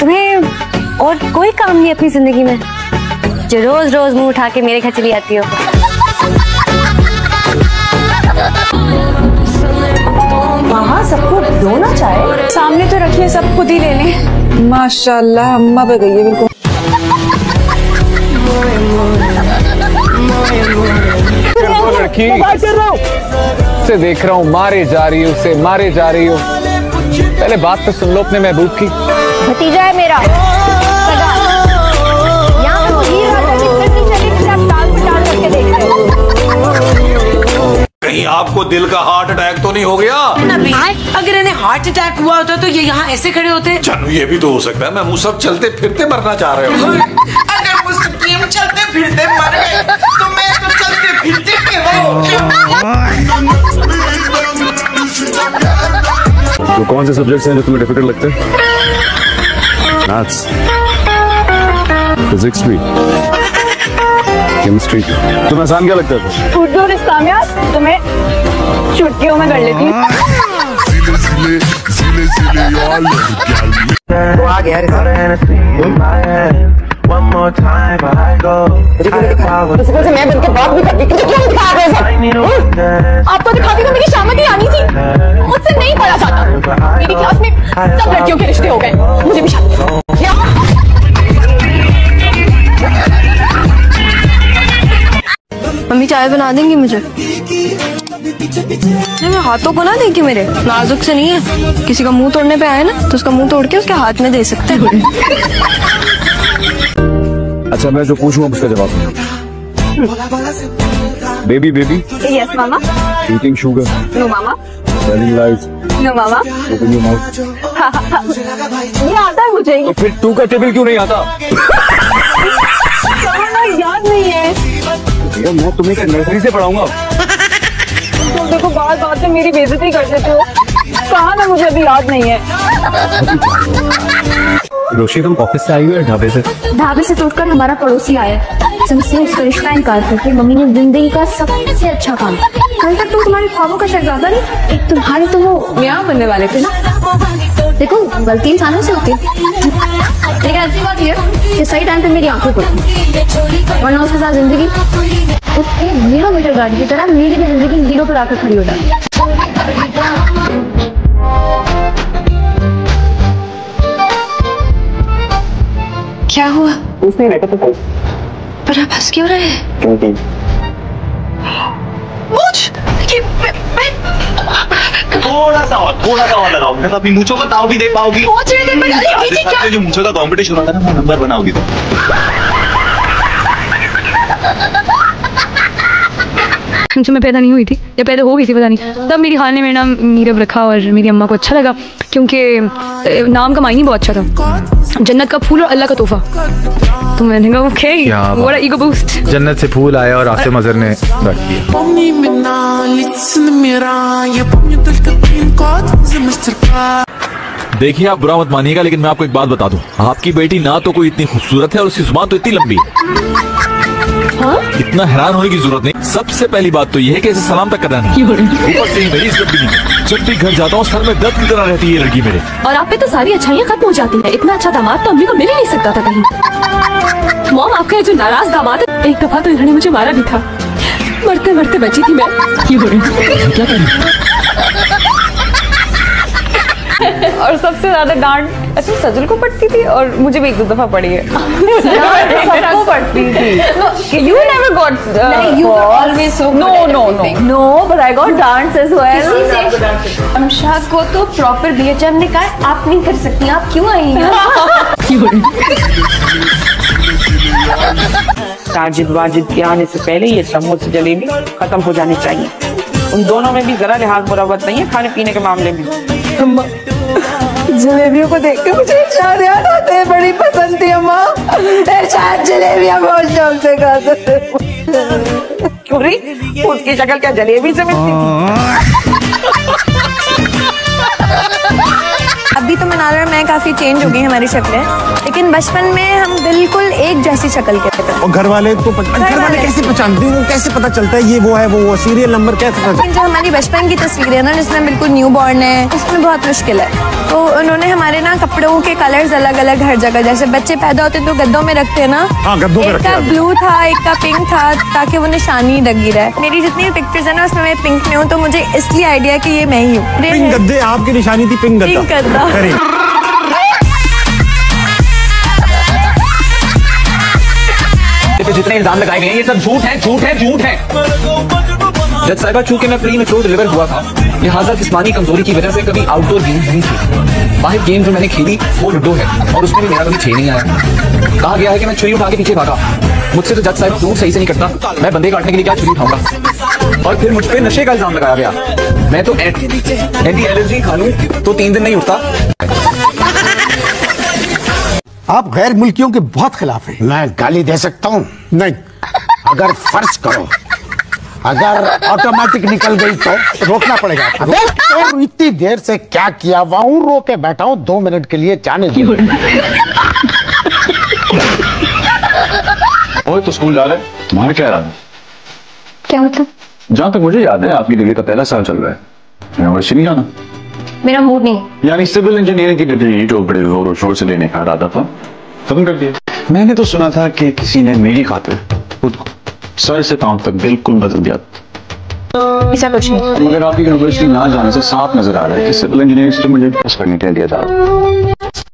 तुम्हें और कोई काम नहीं अपनी जिंदगी में जो रोज रोज मुंह उठा के मेरे घर चली आती हो? वहाँ सबको दोना चाहे सामने तो रखिए, सब खुद ही ले लें। माशाल्लाह अम्मा पे गई है बिल्कुल। लड़की से देख रहा हूँ, मारे जा रही हूँ, उसे मारे जा रही हूँ। पहले बात तो सुन लो अपने महबूब की। भतीजा है मेरा। यहाँ तो ही रहा था कि चली आप टाल पे टाल करके देख रहे हो। कहीं आपको दिल का हार्ट अटैक तो नहीं हो गया? अगर इन्हें हार्ट अटैक हुआ होता तो ये यहाँ ऐसे खड़े होते। जानू ये भी तो हो सकता है मैं मुँह सब चलते फिरते मरना चाह रहे हो। अगर मुस्तकीम चलते फिरते मर गए तो मैं तो चलते फिरते तो कौन से सब्जेक्ट्स हैं जो तुम्हें डिफिकल्ट लगते हैं? मैथ्स, फिजिक्स भी, केमिस्ट्री। तुम्हें आसान क्या लगता है? उर्दू और इस्लामियात तुम्हें चुटकियों में कर लेती हूँ। आ गया मैं बनके बात भी करती, क्यों दिखा रहे हैं? आपको दिखाती तो मेरी शामत ही आनी थी। मुझसे नहीं पढ़ा जाता। मेरी क्लास में सब लड़कियों के रिश्ते हो गए, मुझे भी शादी। क्या मम्मी चाय बना देंगी मुझे? मैं हाथों को ना देखी, मेरे नाजुक से नहीं है। किसी का मुंह तोड़ने पे आए ना तो उसका मुंह तोड़ के उसके हाथ में दे सकते हैं। अच्छा मैं जो पूछूं उसका जवाब दो। Baby baby. Yes mama. Eating sugar. No mama. Telling lies. No mama. Open your mouth. ये आता है मुझे। तो फिर टू का टेबल क्यों नहीं आता? याद नहीं है। भैया मैं तुम्हें क्या नर्सरी से पढ़ाऊंगा? तुम देखो बात बात में मेरी बेइज्जती कर देते हो। कहा ना मुझे अभी याद नहीं है। रोशी तुम ऑफिस से आई हो या ढाबे से? ढाबे से टूटकर हमारा पड़ोसी आया। हमसे उसका रिश्ता इनकार करके मम्मी ने जिंदगी का सबसे अच्छा काम। कल तक तो तुम्हारे ख्वाबों का शहजादा नहीं, एक तुम्हारे तो वो मियां बनने वाले थे ना। देखो गलती इंसानों से होती है, लेकिन अच्छी बात ये कि सही टाइम पे मेरी आंखें खुली, वरना उसके साथ जिंदगी उसकी 0 मीटर गाड़ी की तरह मेरी भी जिंदगी 0 पर आकर खड़ी हो जाती। क्या हुआ? कुछ नहीं, बेटा तो पर आप हंस क्यों रहे हैं? क्योंकि थोड़ा सा और लगाओ, मैं तो अपनी मूंछों का ताव भी दे पाओगी। जो मूंछों का कंपटीशन होता है ना वो नंबर बनाओगी तो। जो मैं पैदा नहीं हुई थी या पैदा हो गई थी पता नहीं, तब मेरी खाल ने मेरा नाम नीरव रखा और मेरी अम्मा को अच्छा लगा क्योंकि नाम का मायने बहुत अच्छा था, जन्नत का फूल और अल्लाह का तोहफा। तो मैंने कहा ओके, बड़ा ईगो बूस्ट। जन्नत से फूल आया और आसिम अजहर ने रख दिया। देखिए आप बुरा मत मानिएगा लेकिन मैं आपको एक बात बता दूं, आपकी बेटी ना तो कोई इतनी खूबसूरत है और उसकी जुबान तो इतनी लंबी है। हाँ? इतना हैरान होने की जरूरत नहीं। सबसे पहली बात तो यह है कि इसे सलाम तक करना नहीं। ऊपर से ही मेरी इज्जत भी नहीं। जब भी घर जाता हूँ सर में दर्द की तरह रहती है ये लड़की मेरे। और आप पे तो सारी अच्छाइयाँ खत्म हो जाती है। इतना अच्छा दामाद तो अम्मी को मिल ही नहीं सकता था कहीं। मॉम आपका जो नाराज दामाद है, एक दफा तो इन्होंने मुझे मारा भी था, मरते मरते बची थी मैं। क्या करें? और सबसे ज्यादा डांट अच्छा सजल को पड़ती थी और मुझे भी 1-2 दफा पड़ी है। सबको पड़ती थी। You never got you were always so no but I got dance as well. अमशाद को तो प्रॉपर BHM ने कहा आप नहीं कर सकती, आप क्यों आई हैं? साजिद वाजिद के आने से पहले ये समोसे जलेबी खत्म हो जानी चाहिए। उन दोनों में भी जरा लिहाज मुरावत नहीं है खाने पीने के मामले में। जलेबियों को देख के मुझे इरशाद याद आते हैं, बड़ी पसंद थी अम्मा। इरशाद जलेबियां बहुत शौक से खाते थे। क्यों रही? उसकी शक्ल क्या जलेबी से मिलती थी? अभी तो मनाल और मैं काफी चेंज हो गई हमारी शक्लें, लेकिन बचपन में हम बिल्कुल एक जैसी शक्ल के थे। और घर वाले कैसे पहचानते हैं? कैसे पता चलता है ये वो है वो सीरियल नंबर कैसे? जो हमारी बचपन की तस्वीर है ना जिसमें बिल्कुल न्यू बॉर्न है, उसमें बहुत मुश्किल है। तो उन्होंने हमारे ना कपड़ों के कलर्स अलग अलग हर जगह, जैसे बच्चे पैदा होते तो गद्दों में रखते हैं ना, एक का ब्लू था एक का पिंक था, ताकि वो निशानी लगी रहे। मेरी जितनी पिक्चर्स है ना उसमें मैं पिंक में हूँ, तो मुझे इसलिए आइडिया कि ये मैं ही हूँ। पिंक गद्दे आपकी निशानी थी, पिंक गद्दा। पिंक गद्दा। जितने इल्जाम लगाए गए हैं ये सब झूठ है, झूठ है, झूठ है। जज साहिबा, चूंकि मैं प्रीमेच्योर डिलीवर हुआ था, लिहाजा जिस्मानी कमजोरी की वजह से कभी आउटडोर गेम्स नहीं खेली। बाहर गेम जो मैंने खेली वो लूडो है, और उसमें भी मेरा कभी 6 नहीं आया। कहा गया है कि मैं छुरी उठा के पीछे भागा। मुझसे तो जज साहिबा प्रूफ सही से नहीं करता, मैं बंदे काटने के लिए क्या छुरी उठाऊंगा। और फिर मुझ पे नशे का इल्जाम लगाया गया। मैं तो एंटी एलर्जी खा लूं तो 3 दिन नहीं उठता। आप गैर मुल्कियों के बहुत खिलाफ हैं। मैं गाली दे सकता हूँ? नहीं। अगर फर्ज करो अगर ऑटोमेटिक निकल गई तो रोकना पड़ेगा। तो इतनी देर से क्या किया हुआ हूँ, रो के बैठा हूँ, 2 मिनट के लिए जाने दो। ओए तो स्कूल जा रहे हैं, तुम्हारा क्या इरादा? क्या मतलब? जहाँ तक मुझे याद है आपकी डिग्री का पहला साल चल रहा है, यूनिवर्सिटी नहीं जाना? मेरा मूड नहीं। यानी सिविल इंजीनियरिंग की डिग्री जो बड़े जोर शोर से लेने का इरादा था, खत्म कर दिया। मैंने तो सुना था कि किसी ने मेरी खातिर खुद को सर से पांव तक बिल्कुल बदल दिया। ऐसा कुछ नहीं। मगर आपकी यूनिवर्सिटी ना जाने से साफ नजर आ रहा है कि सिविल इंजीनियरिंग से मुझे पास करने के लिए था।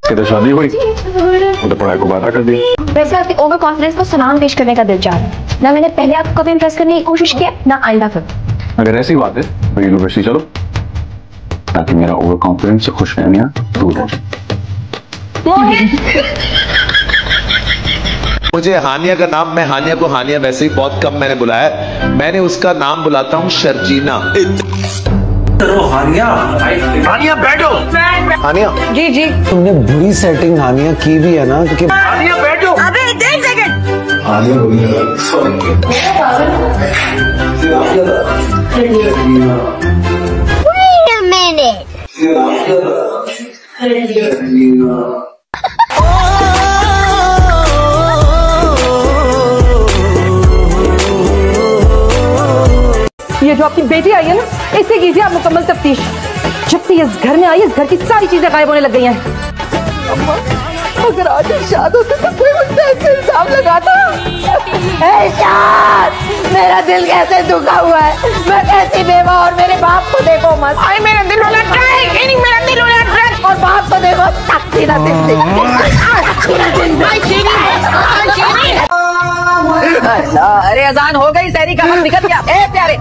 किधर शादी हुई वो तो पढ़ाई को बाधा कर दिया। वैसे आपके ओवर कॉन्फिडेंस को सलाम पेश करने का दिल चाह रहा है ना। मैंने पहले आपको कभी इम्प्रेस करने की कोशिश की ना आइंदा फिर। अगर ऐसी बात है तो यूनिवर्सिटी चलो, ताकि मेरा ओवर कॉन्फिडेंस से खुशफहमियां दूर हो। मुझे हानिया का नाम, मैं हानिया को हानिया वैसे ही बहुत कम मैंने बुलाया, मैंने उसका नाम बुलाता हूँ शर्जीना। हानिया, हानिया बैठो। हानिया जी जी, तुमने बुरी सेटिंग हानिया की भी है ना, क्योंकि हानिया बैठो। अबे 1 सेकंड। Wait a minute. ये जो आपकी बेटी आई है ना, इससे कीजिए आप मुकम्मल तफ्तीश। जब से इस घर में आई, इस घर की सारी चीजें गायब होने लग गई हैं। अगर आज इरशाद होता तो कोई मुझसे ऐसे इल्जाम लगाता। मेरा दिल कैसे दुखा हुआ है, मैं कैसी बेवा, और मेरे बाप को देखो मत। अरे मेरा दिल वाला ट्रैक, मेरा दिल वाला ट्रैक, और बाप को देखो तकसीरा अरे अजान हो गई, सहरी का वक्त निकल गया। ए प्यारे,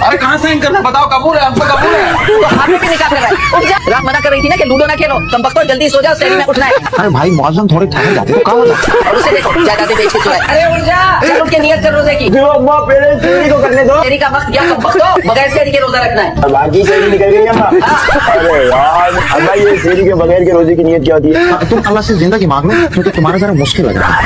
अरे कहाँ साइन करना बताओ, कबूल है, हमको कबूल है। तो हाथ में भी निकाल रहा है। उठ जा। रात मना कर रही थी ना कि लूडो ना खेलो, तुम बख्तो जल्दी सो जाओ, सहरी में उठना है। अरे भाई मौसम थोड़े ठंडे जाते हो, कहाँ होता? और उसे देखो जायदादें बेच के सोए। अरे उठ जा, चल उठ के नियत कर रोजे की। पहले सहरी को करने दो। सहरी का वक्त गया, तुम बख्तो बगैर सहरी के रोजा रखना है। बाकी सहरी निकल गई अम्मा। अरे यार अम्मा, ये सहरी के बगैर के रोजे की नियत क्या होती है? तुम अल्लाह से जिंदगी मांग लो, क्योंकि तुम्हारा जरा मुश्किल लग रहा है।